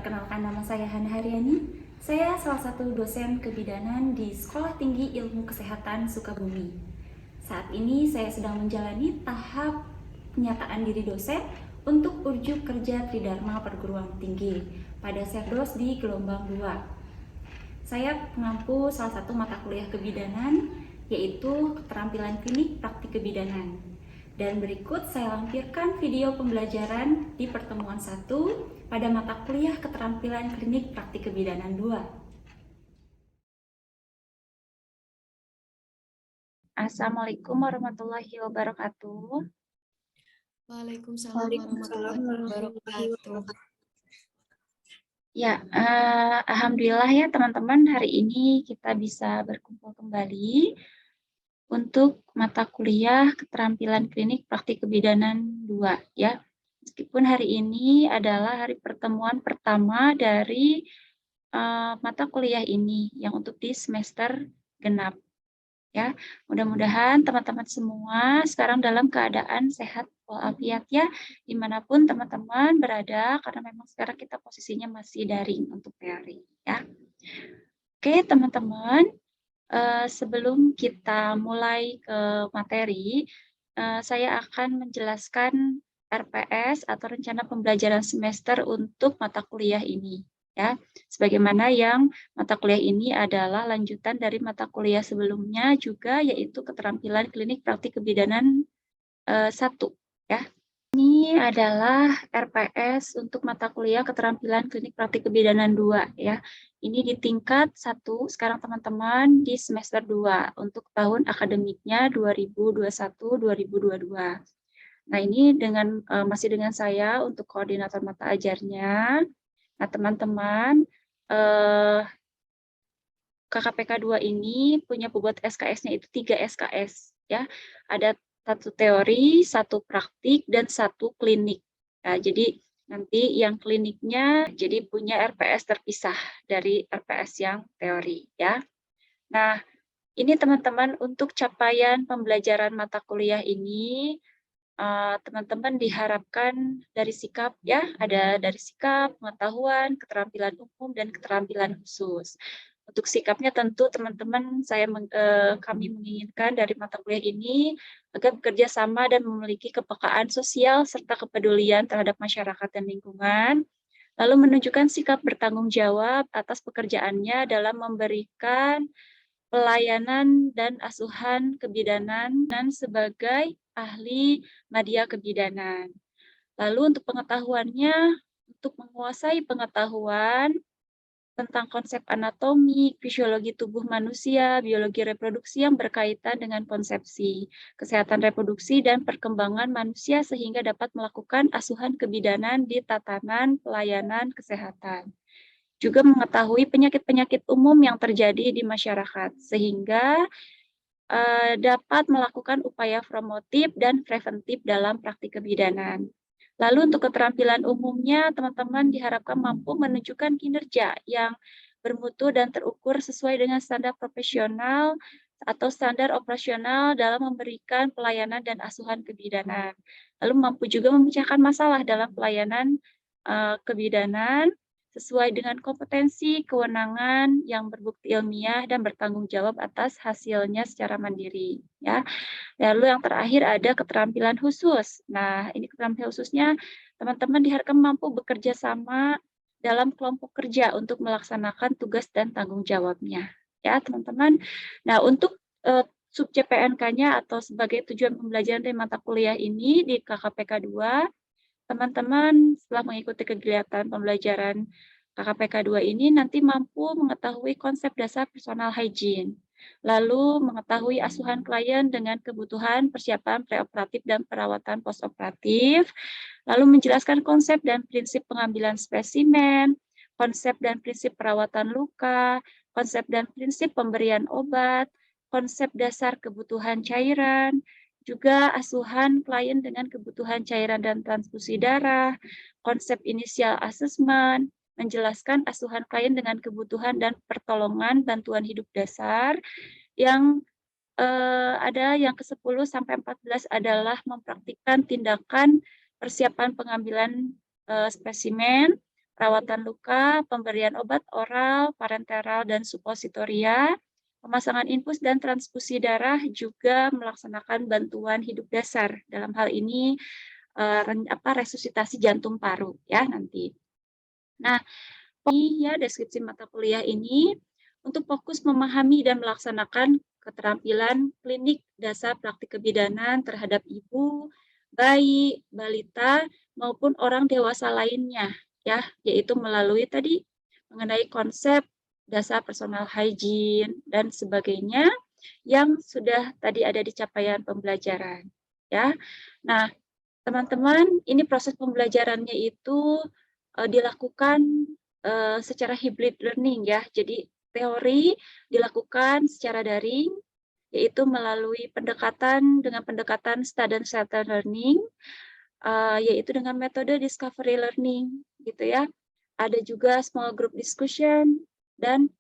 Perkenalkan, nama saya Hana Haryani. Saya salah satu dosen kebidanan di Sekolah Tinggi Ilmu Kesehatan Sukabumi. Saat ini saya sedang menjalani tahap penyataan diri dosen untuk ujuk kerja Tridharma Perguruan Tinggi pada Serdos di gelombang 2. Saya mengampu salah satu mata kuliah kebidanan, yaitu keterampilan klinik praktik kebidanan. Dan berikut saya lampirkan video pembelajaran di pertemuan 1 pada mata kuliah keterampilan klinik praktik kebidanan 2. Assalamualaikum warahmatullahi wabarakatuh. Waalaikumsalam warahmatullahi wabarakatuh. Ya, alhamdulillah ya teman-teman, hari ini kita bisa berkumpul kembali untuk mata kuliah keterampilan klinik praktik kebidanan 2 ya. Meskipun hari ini adalah hari pertemuan pertama dari mata kuliah ini yang untuk di semester genap. Ya, mudah-mudahan teman-teman semua sekarang dalam keadaan sehat walafiat ya, dimanapun teman-teman berada, karena memang sekarang kita posisinya masih daring untuk teori ya. Oke teman-teman, sebelum kita mulai ke materi, saya akan menjelaskan RPS atau rencana pembelajaran semester untuk mata kuliah ini ya. Sebagaimana yang mata kuliah ini adalah lanjutan dari mata kuliah sebelumnya juga, yaitu keterampilan klinik praktik kebidanan 1 ya. Ini adalah RPS untuk mata kuliah keterampilan klinik praktik kebidanan 2 ya. Ini di tingkat 1 sekarang teman-teman di semester 2 untuk tahun akademiknya 2021-2022. Nah, ini dengan masih dengan saya untuk koordinator mata ajarnya. Nah, teman-teman, KKPK 2 ini punya bobot SKS-nya itu 3 SKS ya. Ada 1 teori, 1 praktik, dan 1 klinik. Nah, jadi nanti yang kliniknya jadi punya RPS terpisah dari RPS yang teori ya. Nah, ini teman-teman untuk capaian pembelajaran mata kuliah ini teman-teman diharapkan dari sikap ya, ada dari sikap, pengetahuan, keterampilan umum, dan keterampilan khusus. Untuk sikapnya tentu teman-teman kami menginginkan dari mata kuliah ini agar bekerja sama dan memiliki kepekaan sosial serta kepedulian terhadap masyarakat dan lingkungan, lalu menunjukkan sikap bertanggung jawab atas pekerjaannya dalam memberikan pelayanan dan asuhan kebidanan dan sebagai ahli media kebidanan. Lalu untuk pengetahuannya, untuk menguasai pengetahuan tentang konsep anatomi, fisiologi tubuh manusia, biologi reproduksi yang berkaitan dengan konsepsi, kesehatan reproduksi, dan perkembangan manusia sehingga dapat melakukan asuhan kebidanan di tatanan pelayanan kesehatan. Juga mengetahui penyakit-penyakit umum yang terjadi di masyarakat, sehingga dapat melakukan upaya promotif dan preventif dalam praktik kebidanan. Lalu untuk keterampilan umumnya, teman-teman diharapkan mampu menunjukkan kinerja yang bermutu dan terukur sesuai dengan standar profesional atau standar operasional dalam memberikan pelayanan dan asuhan kebidanan. Lalu mampu juga memecahkan masalah dalam pelayanan kebidanan sesuai dengan kompetensi, kewenangan yang berbukti ilmiah dan bertanggung jawab atas hasilnya secara mandiri. Ya. Lalu yang terakhir ada keterampilan khusus. Nah, ini keterampilan khususnya teman-teman diharapkan mampu bekerja sama dalam kelompok kerja untuk melaksanakan tugas dan tanggung jawabnya. Ya, teman-teman. Nah, untuk sub CPNK-nya atau sebagai tujuan pembelajaran dari mata kuliah ini di KKPK 2, teman-teman setelah mengikuti kegiatan pembelajaran KKPK 2 ini nanti mampu mengetahui konsep dasar personal hygiene, lalu mengetahui asuhan klien dengan kebutuhan persiapan preoperatif dan perawatan postoperatif, lalu menjelaskan konsep dan prinsip pengambilan spesimen, konsep dan prinsip perawatan luka, konsep dan prinsip pemberian obat, konsep dasar kebutuhan cairan, juga asuhan klien dengan kebutuhan cairan dan transfusi darah, konsep initial assessment, menjelaskan asuhan klien dengan kebutuhan dan pertolongan bantuan hidup dasar, yang ada yang ke-10 sampai 14 adalah mempraktikkan tindakan persiapan pengambilan spesimen, perawatan luka, pemberian obat oral, parenteral, dan supositoria, pemasangan infus dan transfusi darah, juga melaksanakan bantuan hidup dasar. Dalam hal ini resusitasi jantung paru ya nanti. Nah, ini ya deskripsi mata kuliah ini untuk fokus memahami dan melaksanakan keterampilan klinik dasar praktik kebidanan terhadap ibu, bayi, balita maupun orang dewasa lainnya ya, yaitu melalui tadi mengenai konsep dasar personal hygiene dan sebagainya yang sudah tadi ada di capaian pembelajaran ya. Nah, teman-teman, ini proses pembelajarannya itu dilakukan secara hybrid learning ya. Jadi teori dilakukan secara daring, yaitu melalui dengan pendekatan student centered learning, yaitu dengan metode discovery learning, gitu ya. Ada juga small group discussion, dan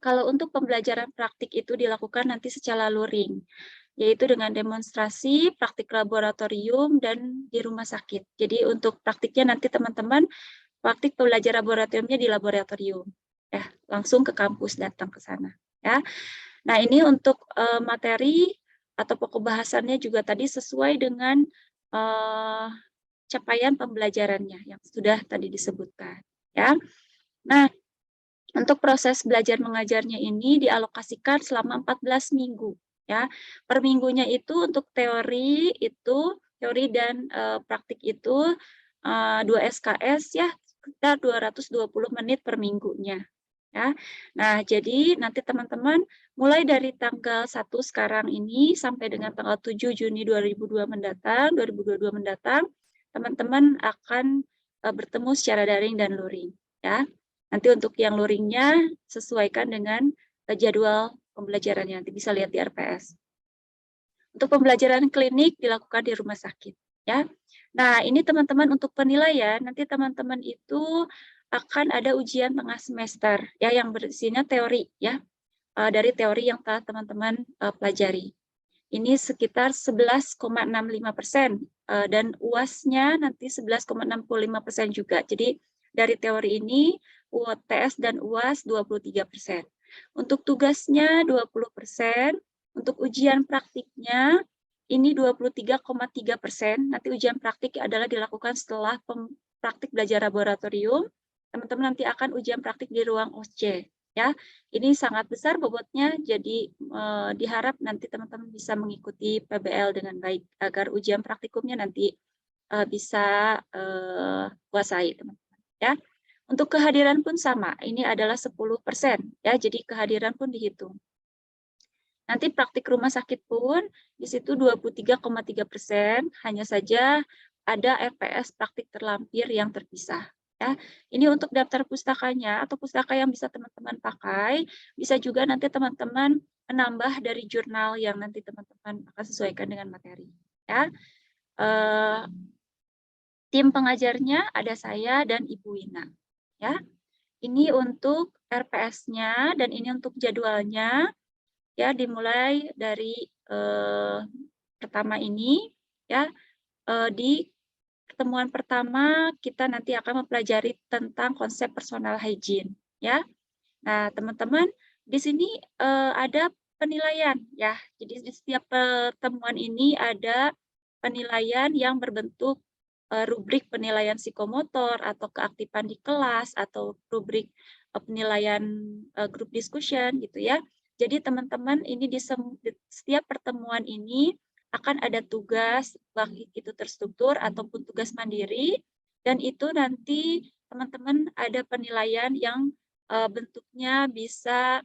kalau untuk pembelajaran praktik itu dilakukan nanti secara luring, yaitu dengan demonstrasi, praktik laboratorium, dan di rumah sakit. Jadi untuk praktiknya nanti teman-teman praktik belajar laboratoriumnya di laboratorium, ya langsung ke kampus datang ke sana. Ya, nah ini untuk materi atau pokok bahasannya juga tadi sesuai dengan capaian pembelajarannya yang sudah tadi disebutkan. Ya, nah untuk proses belajar mengajarnya ini dialokasikan selama 14 minggu. Ya, per minggunya itu untuk teori dan praktik itu 2 SKS ya, sekitar 220 menit per minggunya. Ya. Nah, jadi nanti teman-teman mulai dari tanggal 1 sekarang ini sampai dengan tanggal 7 Juni 2022 mendatang, teman-teman akan bertemu secara daring dan luring. Ya. Nanti untuk yang luringnya sesuaikan dengan jadwal pembelajarannya, nanti bisa lihat di RPS. Untuk pembelajaran klinik dilakukan di rumah sakit. Ya. Nah, ini teman-teman untuk penilaian, nanti teman-teman itu akan ada ujian tengah semester ya yang berisinya teori ya, dari teori yang telah teman-teman pelajari. Ini sekitar 11,65% dan UAS-nya nanti 11,65% juga. Jadi dari teori ini UTS dan UAS 23%. Untuk tugasnya 20%, untuk ujian praktiknya ini 23,3%. Nanti ujian praktik adalah dilakukan setelah praktik belajar laboratorium. Teman-teman nanti akan ujian praktik di ruang OSCE. Ya, ini sangat besar bobotnya, jadi diharap nanti teman-teman bisa mengikuti PBL dengan baik agar ujian praktikumnya nanti bisa kuasai teman-teman. Ya, untuk kehadiran pun sama, ini adalah 10%. Ya, jadi kehadiran pun dihitung. Nanti praktik rumah sakit pun di situ 23,3%, hanya saja ada RPS praktik terlampir yang terpisah. Ya, ini untuk daftar pustakanya atau pustaka yang bisa teman-teman pakai, bisa juga nanti teman-teman menambah dari jurnal yang nanti teman-teman akan sesuaikan dengan materi. Ya, tim pengajarnya ada saya dan Ibu Wina. Ya, ini untuk RPS-nya dan ini untuk jadwalnya. Ya, dimulai dari pertama ini, ya di pertemuan pertama kita nanti akan mempelajari tentang konsep personal hygiene ya. Nah, teman-teman di sini ada penilaian ya. Jadi di setiap pertemuan ini ada penilaian yang berbentuk rubrik penilaian psikomotor atau keaktifan di kelas atau rubrik penilaian group discussion gitu ya. Jadi teman-teman ini di setiap pertemuan ini akan ada tugas, baik itu terstruktur ataupun tugas mandiri, dan itu nanti teman-teman ada penilaian yang bentuknya bisa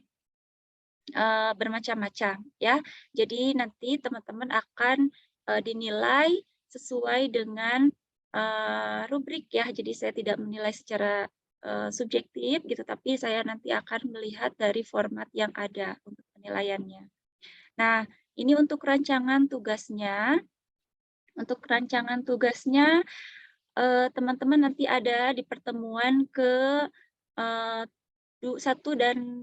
bermacam-macam ya. Jadi nanti teman-teman akan dinilai sesuai dengan rubrik ya. Jadi saya tidak menilai secara subjektif gitu, tapi saya nanti akan melihat dari format yang ada untuk penilaiannya. Nah, ini untuk rancangan tugasnya. Untuk rancangan tugasnya, teman-teman nanti ada di pertemuan ke satu dan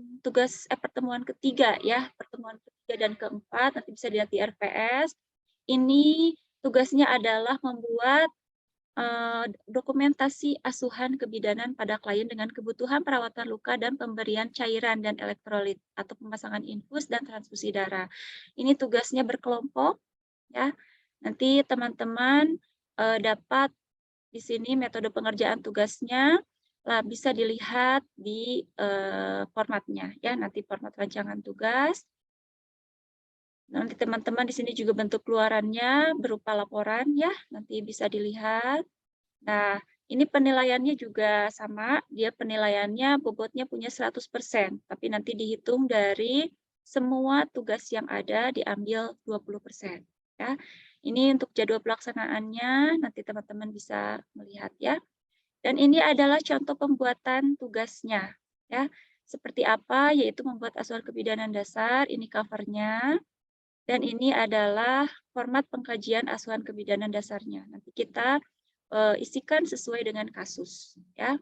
pertemuan ketiga ya, pertemuan ketiga dan keempat nanti bisa dilihat di RPS. Ini tugasnya adalah membuat dokumentasi asuhan kebidanan pada klien dengan kebutuhan perawatan luka dan pemberian cairan dan elektrolit atau pemasangan infus dan transfusi darah. Ini tugasnya berkelompok ya. Nanti teman-teman dapat di sini metode pengerjaan tugasnya bisa dilihat di formatnya ya, nanti format rancangan tugas. Nanti teman-teman di sini juga bentuk keluarannya berupa laporan ya, nanti bisa dilihat. Nah, ini penilaiannya juga sama, dia penilaiannya bobotnya punya 100%, tapi nanti dihitung dari semua tugas yang ada diambil 20%. Ya. Ini untuk jadwal pelaksanaannya, nanti teman-teman bisa melihat ya. Dan ini adalah contoh pembuatan tugasnya. Ya. Seperti apa, yaitu membuat asuhan kebidanan dasar, ini covernya. Dan ini adalah format pengkajian asuhan kebidanan dasarnya. Nanti kita isikan sesuai dengan kasus. Ya.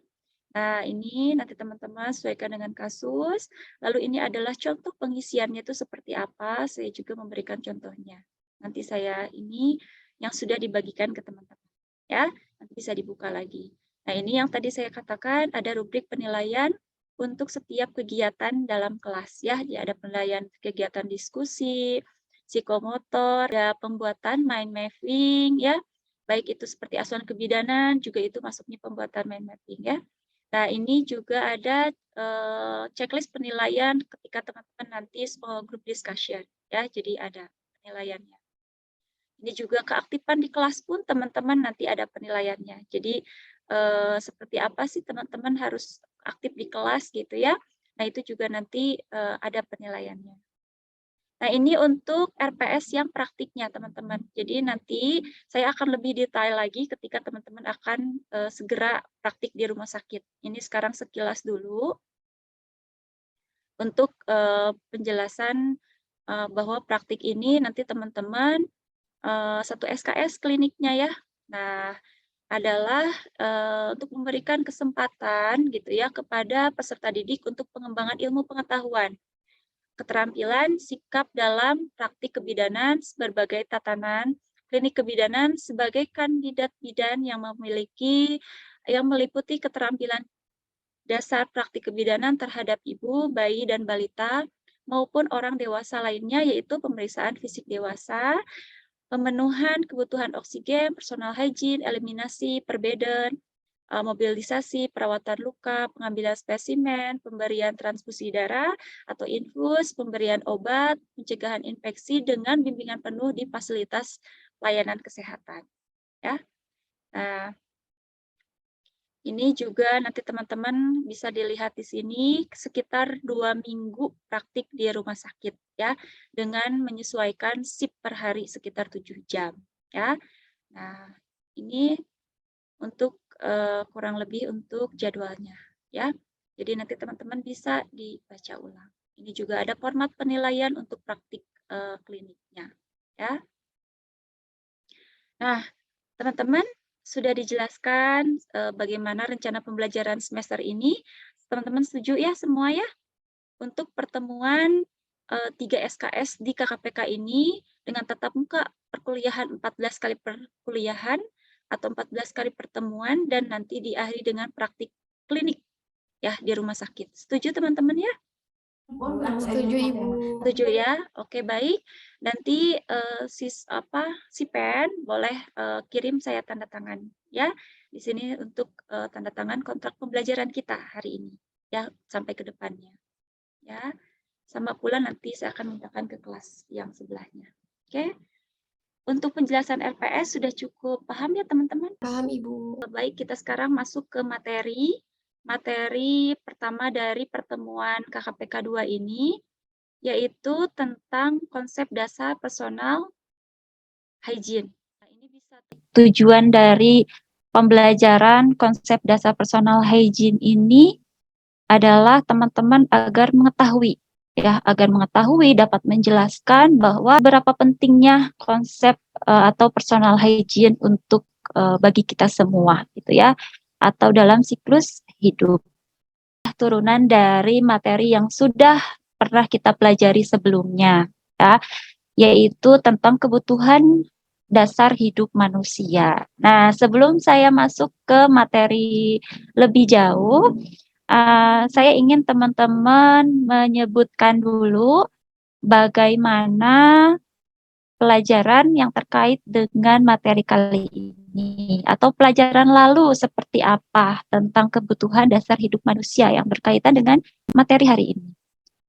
Nah, ini nanti teman-teman sesuaikan dengan kasus. Lalu ini adalah contoh pengisiannya itu seperti apa. Saya juga memberikan contohnya. Nanti saya ini yang sudah dibagikan ke teman-teman. Ya, nanti bisa dibuka lagi. Nah, ini yang tadi saya katakan ada rubrik penilaian untuk setiap kegiatan dalam kelas. Ya, ada penilaian kegiatan diskusi, psikomotor, ada pembuatan mind mapping, ya, baik itu seperti asuhan kebidanan, juga itu masuknya pembuatan mind mapping, ya. Nah, ini juga ada checklist penilaian ketika teman-teman nanti small group discussion, ya, jadi ada penilaiannya. Ini juga keaktifan di kelas pun teman-teman nanti ada penilaiannya. Jadi seperti apa sih teman-teman harus aktif di kelas gitu ya. Nah, itu juga nanti ada penilaiannya. Nah, ini untuk RPS yang praktiknya, teman-teman. Jadi nanti saya akan lebih detail lagi ketika teman-teman akan segera praktik di rumah sakit. Ini sekarang sekilas dulu untuk penjelasan bahwa praktik ini nanti teman-teman satu SKS kliniknya ya. Nah, adalah untuk memberikan kesempatan gitu ya kepada peserta didik untuk pengembangan ilmu pengetahuan, keterampilan, sikap dalam praktik kebidanan, berbagai tatanan, klinik kebidanan sebagai kandidat bidan yang meliputi keterampilan dasar praktik kebidanan terhadap ibu, bayi, dan balita, maupun orang dewasa lainnya, yaitu pemeriksaan fisik dewasa, pemenuhan kebutuhan oksigen, personal hygiene, eliminasi, perbedaan, mobilisasi, perawatan luka, pengambilan spesimen, pemberian transfusi darah atau infus, pemberian obat, pencegahan infeksi dengan bimbingan penuh di fasilitas pelayanan kesehatan. Ya. Nah, ini juga nanti teman-teman bisa dilihat di sini sekitar 2 minggu praktik di rumah sakit ya, dengan menyesuaikan shift per hari sekitar 7 jam ya. Nah, ini untuk kurang lebih untuk jadwalnya ya. Jadi nanti teman-teman bisa dibaca ulang. Ini juga ada format penilaian untuk praktik kliniknya ya. Nah, teman-teman sudah dijelaskan bagaimana rencana pembelajaran semester ini. Teman-teman setuju ya semua ya? Untuk pertemuan 3 SKS di KKPK ini dengan tatap muka perkuliahan 14 kali perkuliahan atau 14 kali pertemuan dan nanti diakhiri dengan praktik klinik ya di rumah sakit. Setuju teman-teman ya? Setuju, Ibu. Setuju ya? Oke, baik. Nanti si pen boleh kirim saya tanda tangan ya. Di sini untuk tanda tangan kontrak pembelajaran kita hari ini ya sampai ke depannya. Ya. Sama pula nanti saya akan mintakan ke kelas yang sebelahnya. Oke. Untuk penjelasan RPS sudah cukup paham ya teman-teman? Paham, Ibu. Baik, kita sekarang masuk ke materi. Materi pertama dari pertemuan KKPK 2 ini, yaitu tentang konsep dasar personal hygiene. Nah, ini bisa tujuan dari pembelajaran konsep dasar personal hygiene ini adalah teman-teman agar mengetahui dapat menjelaskan bahwa berapa pentingnya konsep atau personal hygiene untuk bagi kita semua gitu ya, atau dalam siklus hidup. Turunan dari materi yang sudah pernah kita pelajari sebelumnya ya, yaitu tentang kebutuhan dasar hidup manusia. Nah, sebelum saya masuk ke materi lebih jauh, saya ingin teman-teman menyebutkan dulu bagaimana pelajaran yang terkait dengan materi kali ini atau pelajaran lalu seperti apa tentang kebutuhan dasar hidup manusia yang berkaitan dengan materi hari ini.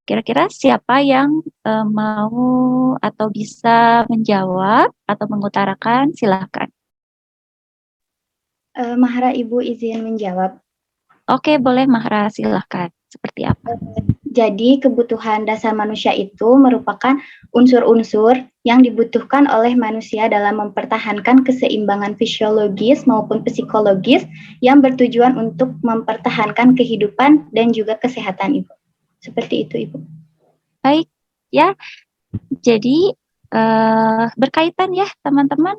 Kira-kira siapa yang mau atau bisa menjawab atau mengutarakan, silahkan. Mahara Ibu izin menjawab. Oke, boleh Mahra, silahkan. Seperti apa? Jadi kebutuhan dasar manusia itu merupakan unsur-unsur yang dibutuhkan oleh manusia dalam mempertahankan keseimbangan fisiologis maupun psikologis yang bertujuan untuk mempertahankan kehidupan dan juga kesehatan Ibu. Seperti itu Ibu. Baik, ya. Jadi berkaitan ya teman-teman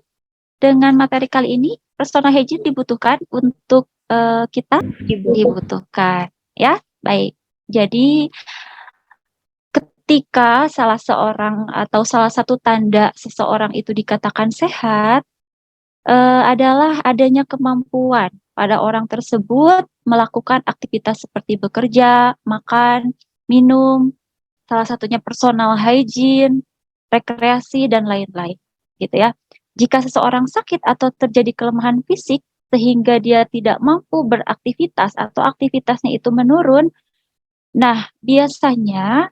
dengan materi kali ini, personal hygiene dibutuhkan untuk kita dibutuhkan, ya. Baik. Jadi ketika salah seorang atau salah satu tanda seseorang itu dikatakan sehat adalah adanya kemampuan pada orang tersebut melakukan aktivitas seperti bekerja, makan, minum, salah satunya personal hygiene, rekreasi, dan lain-lain, gitu ya. Jika seseorang sakit atau terjadi kelemahan fisik sehingga dia tidak mampu beraktivitas atau aktivitasnya itu menurun, nah biasanya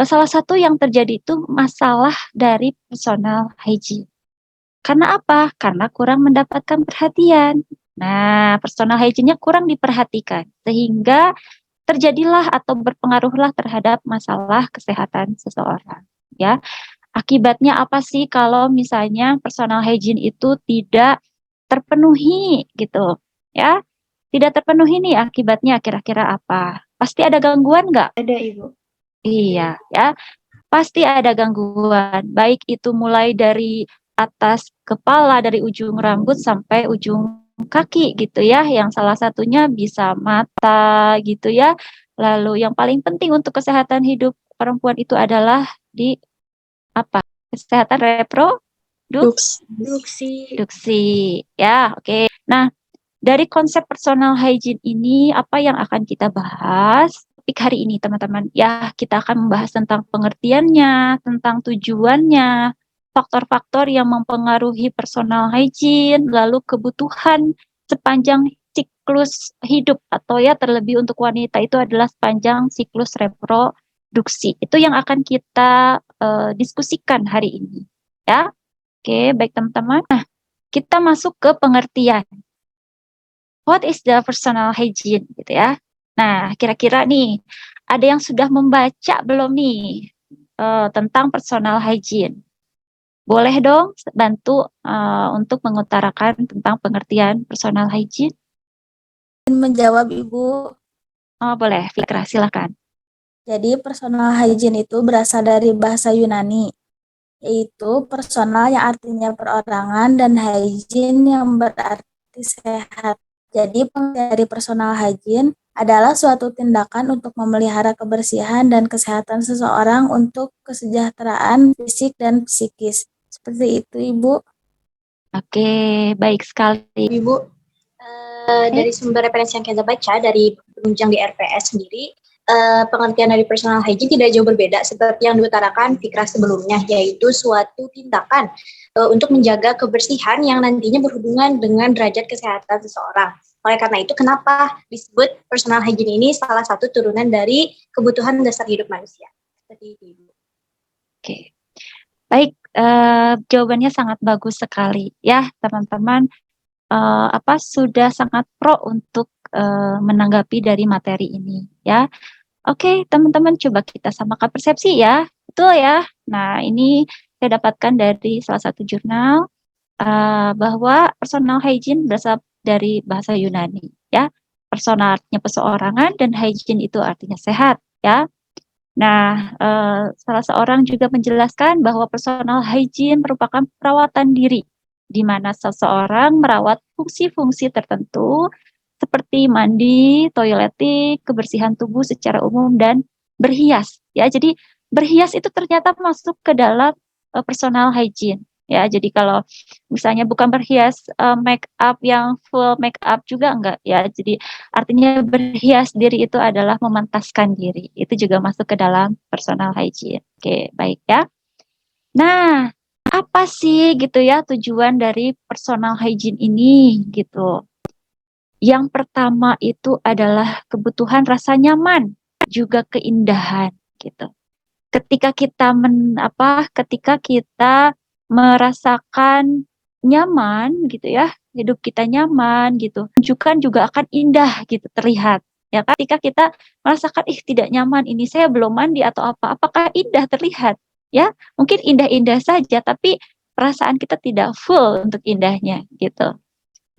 salah satu yang terjadi itu masalah dari personal hygiene. Karena apa? Karena kurang mendapatkan perhatian. Nah, personal hygiene-nya kurang diperhatikan sehingga terjadilah atau berpengaruhlah terhadap masalah kesehatan seseorang, ya. Akibatnya apa sih kalau misalnya personal hygiene itu tidak terpenuhi gitu, ya? Tidak terpenuhi nih akibatnya kira-kira apa? Pasti ada gangguan nggak? Ada Ibu. Iya, ya. Pasti ada gangguan, baik itu mulai dari atas kepala, dari ujung rambut sampai ujung kaki gitu ya, yang salah satunya bisa mata gitu ya. Lalu yang paling penting untuk kesehatan hidup perempuan itu adalah di apa? Kesehatan reproduksi ya, oke. Nah, dari konsep personal hygiene ini apa yang akan kita bahas? Topik hari ini teman-teman, ya kita akan membahas tentang pengertiannya, tentang tujuannya, faktor-faktor yang mempengaruhi personal hygiene, lalu kebutuhan sepanjang siklus hidup atau ya terlebih untuk wanita itu adalah sepanjang siklus reproduksi. Itu yang akan kita diskusikan hari ini. Ya, oke, baik teman-teman. Nah, kita masuk ke pengertian. What is the personal hygiene gitu ya. Nah, kira-kira nih, ada yang sudah membaca belum nih tentang personal hygiene? Boleh dong bantu untuk mengutarakan tentang pengertian personal hygiene? Menjawab Ibu. Oh, boleh, Fikra, silakan. Jadi personal hygiene itu berasal dari bahasa Yunani, yaitu personal yang artinya perorangan dan hygiene yang berarti sehat. Jadi pengertian dari personal hygiene adalah suatu tindakan untuk memelihara kebersihan dan kesehatan seseorang untuk kesejahteraan fisik dan psikis. Seperti itu, Ibu. Oke, baik sekali. Ibu, dari sumber referensi yang kita baca dari penunjang di RPS sendiri, pengertian dari personal hygiene tidak jauh berbeda seperti yang diutarakan Fikra sebelumnya, yaitu suatu tindakan untuk menjaga kebersihan yang nantinya berhubungan dengan derajat kesehatan seseorang. Oleh karena itu, kenapa disebut personal hygiene ini salah satu turunan dari kebutuhan dasar hidup manusia. Seperti itu, Ibu. Oke, baik, jawabannya sangat bagus sekali ya teman-teman. Sudah sangat pro untuk menanggapi dari materi ini ya. Oke, teman-teman coba kita samakan persepsi ya. Betul ya. Nah, ini saya dapatkan dari salah satu jurnal bahwa personal hygiene berasal dari bahasa Yunani ya. Personal artinya perorangan dan hygiene itu artinya sehat ya. Nah, salah seorang juga menjelaskan bahwa personal hygiene merupakan perawatan diri di mana seseorang merawat fungsi-fungsi tertentu seperti mandi, toileting, kebersihan tubuh secara umum, dan berhias. Ya, jadi berhias itu ternyata masuk ke dalam personal hygiene. Ya, jadi kalau misalnya bukan berhias make up yang full make up juga enggak ya. Jadi artinya berhias diri itu adalah memantaskan diri. Itu juga masuk ke dalam personal hygiene. Oke, baik ya. Nah, apa sih gitu ya tujuan dari personal hygiene ini gitu. Yang pertama itu adalah kebutuhan rasa nyaman, juga keindahan gitu. Ketika kita merasakan nyaman gitu ya, hidup kita nyaman gitu, tunjukkan juga akan indah gitu terlihat. Ya kan? Ketika kita merasakan tidak nyaman ini saya belum mandi atau apakah indah terlihat? Ya, mungkin indah-indah saja tapi perasaan kita tidak full untuk indahnya gitu.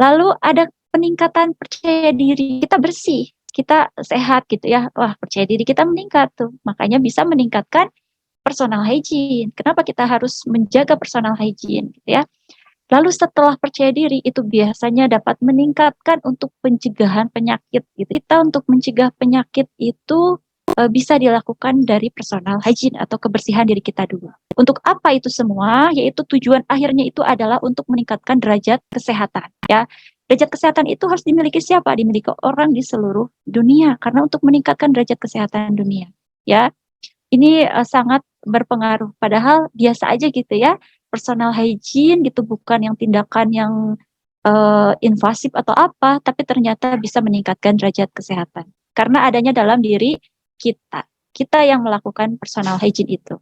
Lalu ada peningkatan percaya diri, kita bersih, kita sehat gitu ya. Wah, percaya diri kita meningkat tuh. Makanya bisa meningkatkan personal hygiene. Kenapa kita harus menjaga personal hygiene gitu ya? Lalu setelah percaya diri itu biasanya dapat meningkatkan untuk pencegahan penyakit gitu. Kita untuk mencegah penyakit itu bisa dilakukan dari personal hygiene atau kebersihan diri kita dulu. Untuk apa itu semua? Yaitu tujuan akhirnya itu adalah untuk meningkatkan derajat kesehatan ya. Derajat kesehatan itu harus dimiliki siapa? Dimiliki orang di seluruh dunia karena untuk meningkatkan derajat kesehatan dunia ya. Ini sangat berpengaruh padahal biasa aja gitu ya. Personal hygiene gitu bukan yang tindakan yang invasif atau apa, tapi ternyata bisa meningkatkan derajat kesehatan. Karena adanya dalam diri kita. Kita yang melakukan personal hygiene itu.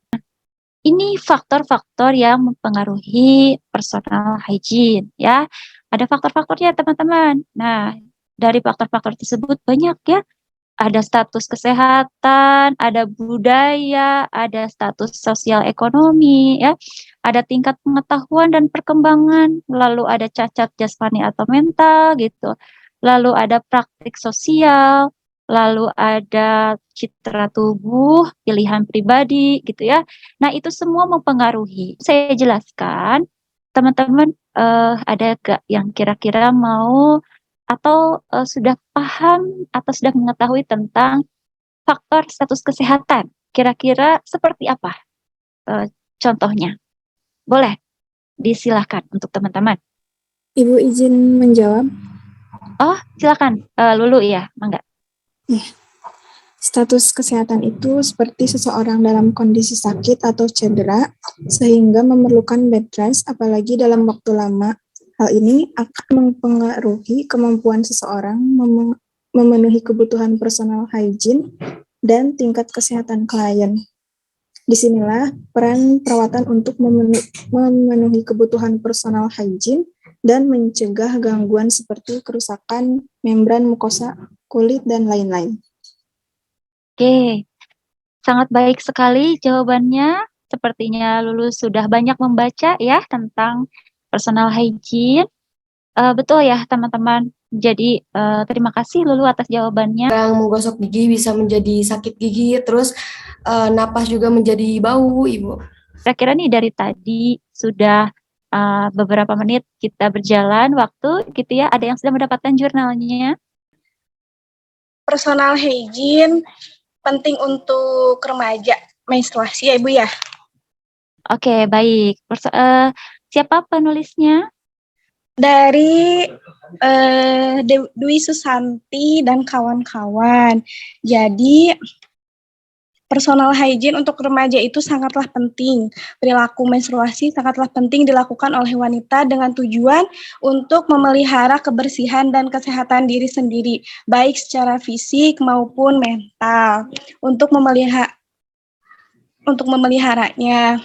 Ini faktor-faktor yang mempengaruhi personal hygiene ya. Ada faktor-faktornya teman-teman. Nah, dari faktor-faktor tersebut banyak ya. Ada status kesehatan, ada budaya, ada status sosial ekonomi ya. Ada tingkat pengetahuan dan perkembangan, lalu ada cacat jasmani atau mental gitu. Lalu ada praktik sosial, lalu ada citra tubuh, pilihan pribadi gitu ya. Nah, itu semua mempengaruhi. Saya jelaskan, teman-teman ada gak yang kira-kira mau atau sudah paham atau sudah mengetahui tentang faktor status kesehatan? Kira-kira seperti apa contohnya? Boleh disilahkan untuk teman-teman. Ibu izin menjawab. Oh, silakan. Lulu ya, Mangga. Status kesehatan itu seperti seseorang dalam kondisi sakit atau cedera, sehingga memerlukan bed rest, apalagi dalam waktu lama. Hal ini akan mempengaruhi kemampuan seseorang memenuhi kebutuhan personal hygiene dan tingkat kesehatan klien. Disinilah peran perawatan untuk memenuhi kebutuhan personal hygiene dan mencegah gangguan seperti kerusakan membran mukosa, kulit, dan lain-lain. Oke, sangat baik sekali jawabannya. Sepertinya Lulu sudah banyak membaca ya tentang personal hygiene. Betul ya teman-teman. Jadi terima kasih Lulu atas jawabannya. Yang menggosok gigi bisa menjadi sakit gigi, terus napas juga menjadi bau, Ibu. Kira-kira nih dari tadi sudah beberapa menit kita berjalan waktu gitu ya. Ada yang sudah mendapatkan jurnalnya? Personal hygiene penting untuk remaja menstruasi ya Ibu ya. Oke, baik. Siapa penulisnya? Dari Dwi Susanti dan kawan-kawan. Jadi personal hygiene untuk remaja itu sangatlah penting. Perilaku menstruasi sangatlah penting dilakukan oleh wanita dengan tujuan untuk memelihara kebersihan dan kesehatan diri sendiri, baik secara fisik maupun mental. Untuk memeliharanya,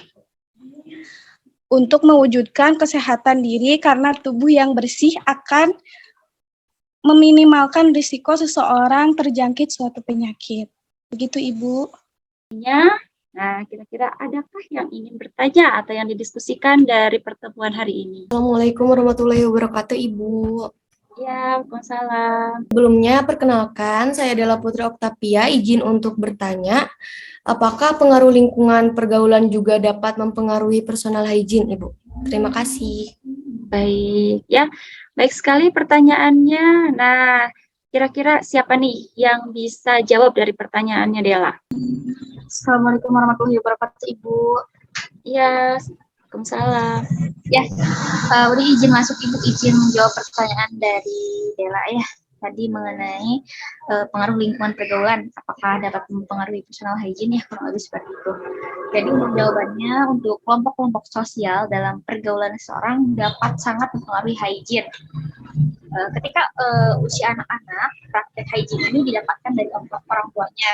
untuk mewujudkan kesehatan diri karena tubuh yang bersih akan meminimalkan risiko seseorang terjangkit suatu penyakit. Begitu Ibu. Nah, kira-kira adakah yang ingin bertanya atau yang didiskusikan dari pertemuan hari ini? Assalamualaikum warahmatullahi wabarakatuh, Ibu. Ya, Waalaikumsalam. Sebelumnya, perkenalkan, saya adalah Putri Oktavia, izin untuk bertanya, apakah pengaruh lingkungan pergaulan juga dapat mempengaruhi personal hygiene, Ibu? Terima kasih. Baik, ya. Baik sekali pertanyaannya. Nah, kira-kira siapa nih yang bisa jawab dari pertanyaannya, Dela? Assalamualaikum warahmatullahi wabarakatuh, Ibu. Ya, Waalaikumsalam. Ya, udah izin masuk Ibu, izin menjawab pertanyaan dari Dela ya. Tadi mengenai pengaruh lingkungan pergaulan, apakah dapat mempengaruhi personal hygiene ya, kurang lebih seperti itu. Jadi untuk jawabannya, untuk kelompok-kelompok sosial dalam pergaulan seseorang dapat sangat mempengaruhi hygiene. Ketika usia anak-anak, praktek hygiene ini didapatkan dari orang tuanya.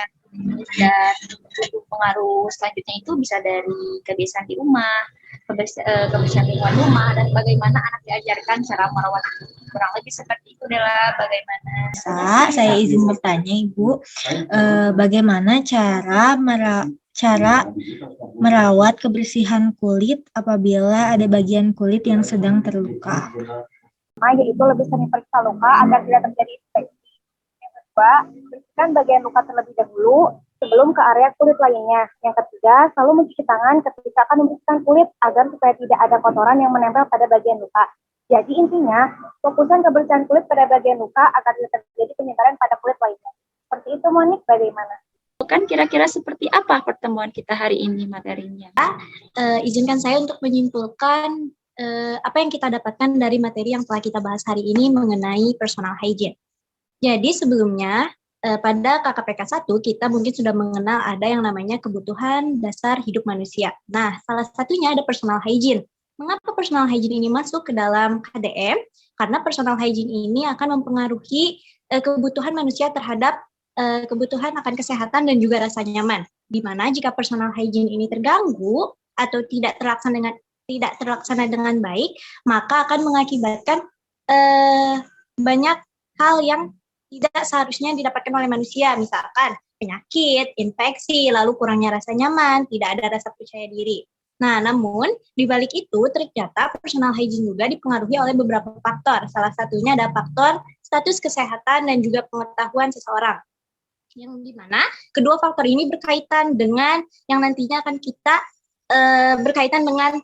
Dan untuk pengaruh selanjutnya itu bisa dari kebiasaan di rumah, kebersihan lingkungan rumah, dan bagaimana anak diajarkan cara merawat itu. Kurang lebih seperti itu adalah bagaimana. Saya izin bertanya Ibu, bagaimana cara merawat kebersihan kulit apabila ada bagian kulit yang sedang terluka? Yaitu lebih sering periksa luka agar tidak terjadi infeksi. Yang kedua, bersihkan bagian luka terlebih dahulu sebelum ke area kulit lainnya. Yang ketiga, selalu mencuci tangan ketika akan membersihkan kulit agar supaya tidak ada kotoran yang menempel pada bagian luka. Jadi intinya, fokuskan kebersihan kulit pada bagian luka agar tidak terjadi penyebaran pada kulit lainnya. Seperti itu, Monik, bagaimana? Kan kira-kira seperti apa pertemuan kita hari ini materinya? Izinkan saya untuk menyimpulkan apa yang kita dapatkan dari materi yang telah kita bahas hari ini mengenai personal hygiene. Jadi sebelumnya pada KKPK 1 kita mungkin sudah mengenal ada yang namanya kebutuhan dasar hidup manusia. Nah, salah satunya ada personal hygiene. Mengapa personal hygiene ini masuk ke dalam KDM? Karena personal hygiene ini akan mempengaruhi kebutuhan manusia terhadap kebutuhan akan kesehatan dan juga rasa nyaman. Di mana jika personal hygiene ini terganggu atau tidak terlaksana dengan baik, maka akan mengakibatkan banyak hal yang tidak seharusnya didapatkan oleh manusia, misalkan penyakit, infeksi, lalu kurangnya rasa nyaman, tidak ada rasa percaya diri. Nah, namun di balik itu ternyata personal hygiene juga dipengaruhi oleh beberapa faktor. Salah satunya ada faktor status kesehatan dan juga pengetahuan seseorang. Yang dimana kedua faktor ini berkaitan dengan yang nantinya akan kita berkaitan dengan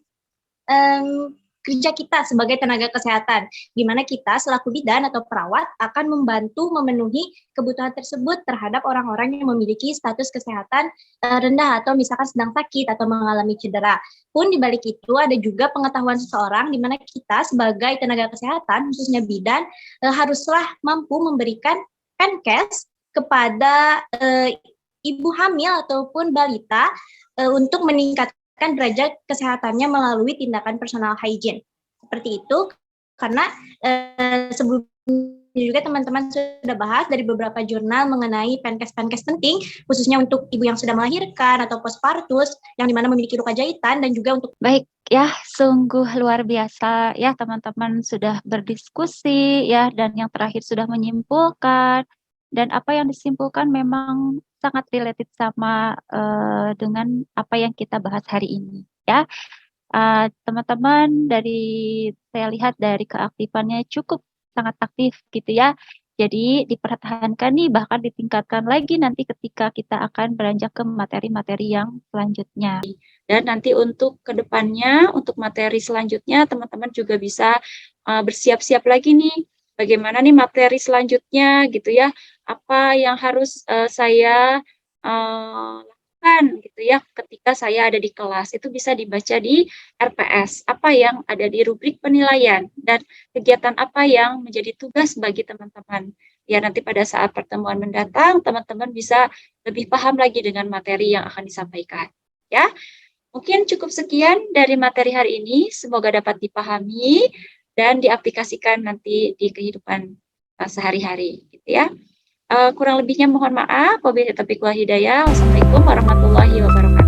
kerja kita sebagai tenaga kesehatan, di mana kita selaku bidan atau perawat akan membantu memenuhi kebutuhan tersebut terhadap orang-orang yang memiliki status kesehatan rendah atau misalkan sedang sakit atau mengalami cedera. Pun di balik itu ada juga pengetahuan seseorang, di mana kita sebagai tenaga kesehatan, khususnya bidan, haruslah mampu memberikan Penkes kepada ibu hamil ataupun balita untuk meningkatkan derajat kesehatannya melalui tindakan personal hygiene. Seperti itu, karena sebelumnya juga teman-teman sudah bahas dari beberapa jurnal mengenai Penkes-Penkes penting, khususnya untuk ibu yang sudah melahirkan atau postpartus, yang dimana memiliki luka jahitan, dan juga untuk... Baik, ya sungguh luar biasa ya teman-teman sudah berdiskusi ya, dan yang terakhir sudah menyimpulkan, dan apa yang disimpulkan memang sangat related sama dengan apa yang kita bahas hari ini ya. Teman-teman saya lihat dari keaktifannya cukup sangat aktif gitu ya. Jadi dipertahankan nih, bahkan ditingkatkan lagi nanti ketika kita akan beranjak ke materi-materi yang selanjutnya. Dan nanti untuk kedepannya, untuk materi selanjutnya teman-teman juga bisa bersiap-siap lagi nih. Bagaimana nih materi selanjutnya gitu ya, apa yang harus saya lakukan gitu ya ketika saya ada di kelas. Itu bisa dibaca di RPS, apa yang ada di rubrik penilaian dan kegiatan apa yang menjadi tugas bagi teman-teman. Ya nanti pada saat pertemuan mendatang teman-teman bisa lebih paham lagi dengan materi yang akan disampaikan. Ya, mungkin cukup sekian dari materi hari ini, semoga dapat dipahami dan diaplikasikan nanti di kehidupan sehari-hari gitu ya. Kurang lebihnya mohon maaf. Wabillahi taufiq wal hidayah. Wassalamualaikum warahmatullahi wabarakatuh.